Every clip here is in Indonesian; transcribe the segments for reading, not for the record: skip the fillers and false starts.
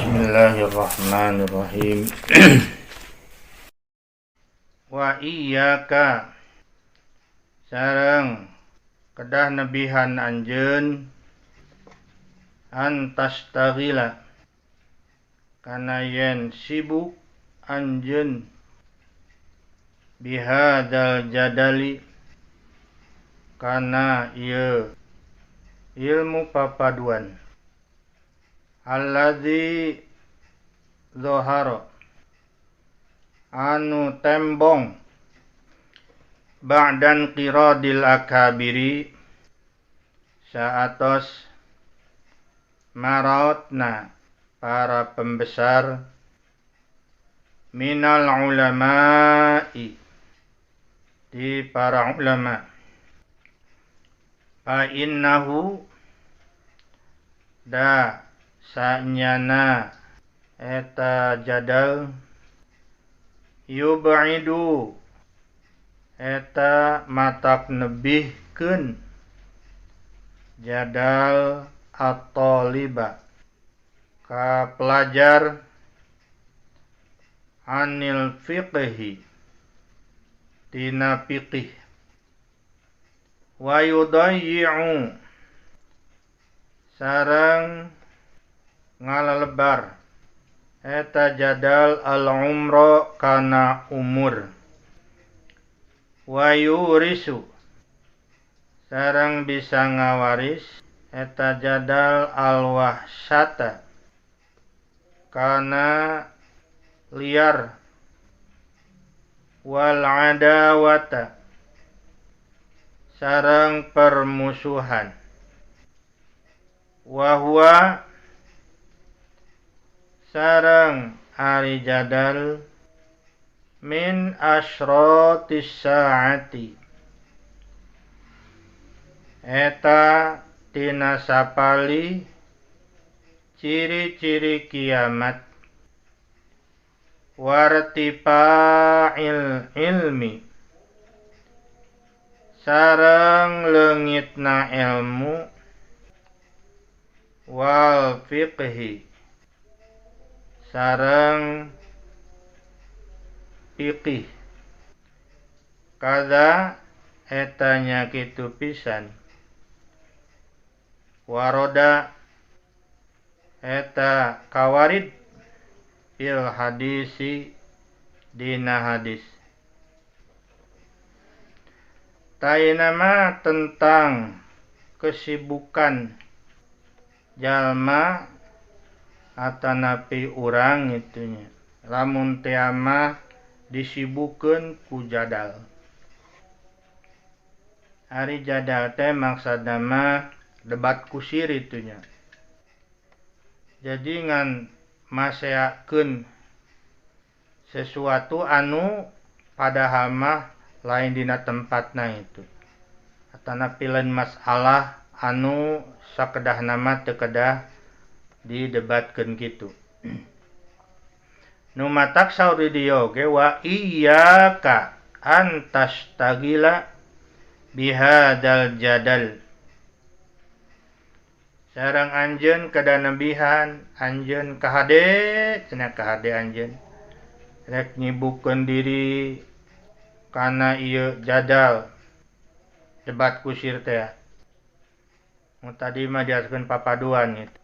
Bismillahirrahmanirrahim. Wa iyyaka sareng kedah nebihan anjeun antastaghila kana yen sibuk anjeun bihadzal jadali kana ieu ilmu papaduan alladzi zoharo anu tembong ba'dan qiradil akabiri saatos marautna para pembesar minal ulama'i di para ulama fa innahu da sanyana eta jadal yub'idu eta matak nebihkeun jadal at-taliba ka pelajar anil fiqhi tina fiqih wa yudayyi'u sareng ngalalebar eta jadal al-umra kana umur wa yurisu sareng bisa ngawaris eta jadal al-wahsyata kana liar wal adawata sareng permusuhan wa huwa sareng ari jadal min asyratis saati eta tina sapali ciri-ciri kiamat wartifa'il ilmi sareng leungitna ilmu wal fiqhi sareng fiqih kada etanya kitu pisan waroda eta kawarid fil hadisi dina hadis tainama tentang kesibukan jalma atanapi urang itunya lamun teu mah disibukkeun ku jadal. Ari jadal teh maksudna mah debat kusir itunya. Jadi ngan maseakeun sesuatu anu padahal mah lain dina tempatna itu. Atanapi lain masalah anu sakedah nama teu kedah didebatkeun kitu. Nu matak sauri dieu ge wa iyyaka antastagila bihadzal jadal. Sareng anjeun kada nebihan anjeun kahade cenah kahade anjeun rek nyibukkeun diri kana ieu jadal debat kusir teh. Mun tadi mah diaskeun papaduan gitu.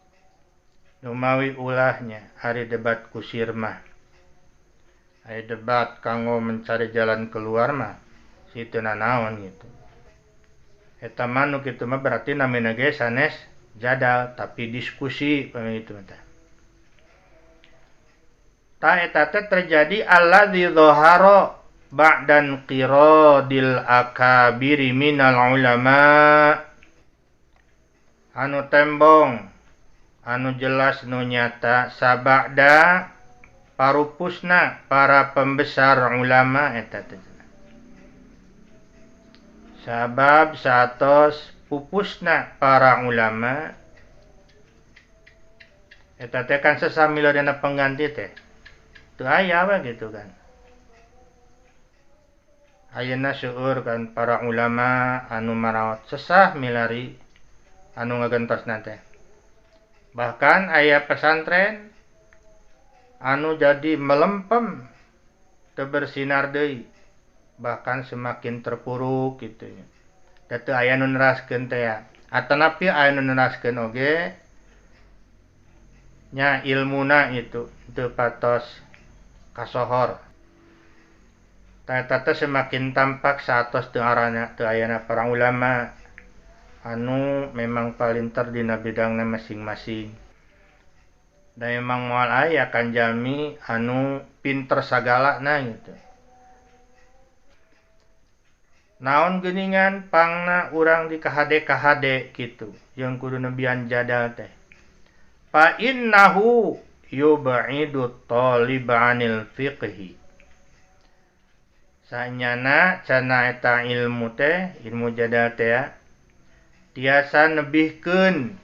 Numawi ulahnya hari debat kusir mah. Hari debat kanggo mencari jalan keluar mah situ naon gitu. Eta mah nu kitu mah berarti namina ge sanes jadal tapi diskusi pamitu teh. Ta eta teh terjadi alladzi dhahara ba'dan qiradil akabiri minal ulama anu tembong anu jelas nu nyata sabada parupusna para pembesar ulama eta teh. Sabab satos pupusna para ulama eta teh kan sesamiladeuna pengganti teh. Teu aya we gitu kan. Ayeuna seueur kan para ulama anu maraot sesah milari anu ngagentosna teh. Bahkan aya pesantren anu jadi melempem teu bersinar deui, bahkan semakin terpuruk gitu nya. Da teu aya nu neraskeun teh ya. Atanapi aya nu neraskeun oge nya ilmuna itu teu patos kasohor. Eta teh semakin tampak satos teu ayana para ulama anu memang palinter dina bidangna masing-masing. Dan memang moal aya kan jalmi anu pinter sagalana gitu. Naon geuningan pangna urang di kahade-kahade gitu, yang kudu nebian jadal teh. Fa innahu yub'idu thaliba 'anil fiqhi. Sanyana cana eta ilmu teh, ilmu jadal teh ya, tiasa nebihkeun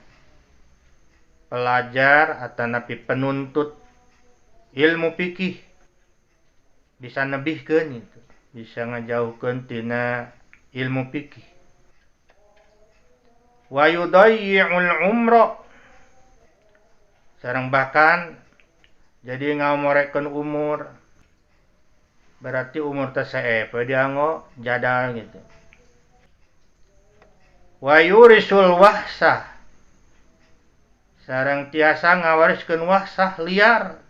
pelajar atanapi penuntut ilmu fikih, bisa nebihkeun itu, bisa ngajauhkeun tina ilmu fikih. Wa yudayyi'ul umra, sareng bahkan jadi ngamorekeun umur, berarti umur teh sae dianggo jadal gitu. Wa yurisul wahsah, sareng tiasa ngawariskeun wahsah liar.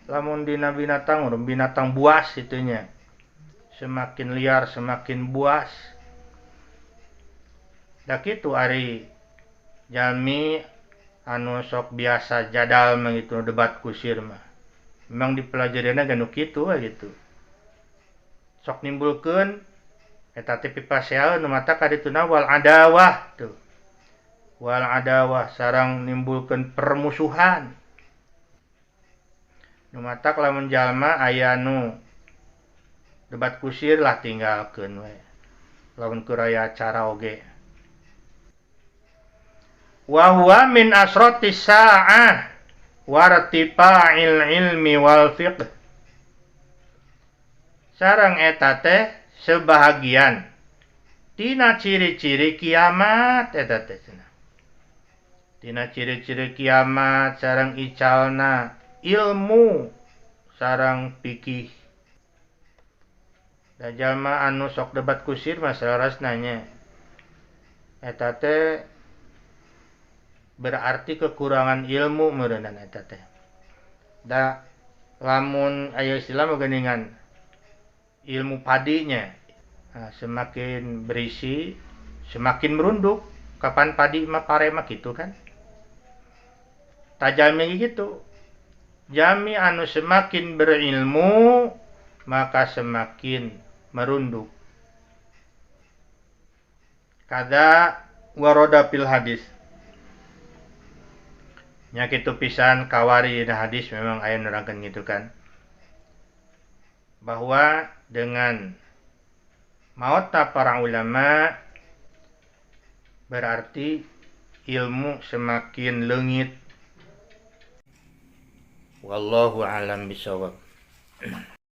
Lamun dina binatang urang binatang buas itunya. Semakin liar semakin buas. Da kitu ari jalmi anu sok biasa jadal mah gitu debat kusir mah. Memang dipelajarina ganu kitu we gitu. Sok nimbulkeun eta teh pipaseaeun nu mata kadituna wal adawah tuh. Wal adawah sareng nimbulkeun permusuhan. Nu mata lamun jalma aya nu debat kusir lah tinggalkeun we. Lamun kuraya acara oge. Wa huwa min asratis saa'ah wartifa'il ilmi wal fiqh. Sareng eta teh sebahagian tina ciri-ciri kiamat eta teh. Tina ciri-ciri kiamat sareng icalna ilmu sareng fikih. Da jalma anu sok debat kusir masalah rasnanya eta teh berarti kekurangan ilmu meureunana eta teh. Da lamun aya istilah mah geuningan ilmu padinya, nah, semakin berisi semakin merunduk. Kapan padi mah pare mah gitu kan. Tajami gitu. Jami anu semakin berilmu maka semakin merunduk. Kada waroda fil hadis. Nya kitu pisan kawari dina hadis memang aya nerangkeun gitu kan. Bahwa dengan maotna para ulama berarti ilmu semakin leungit. Wallahu a'lam bishawab.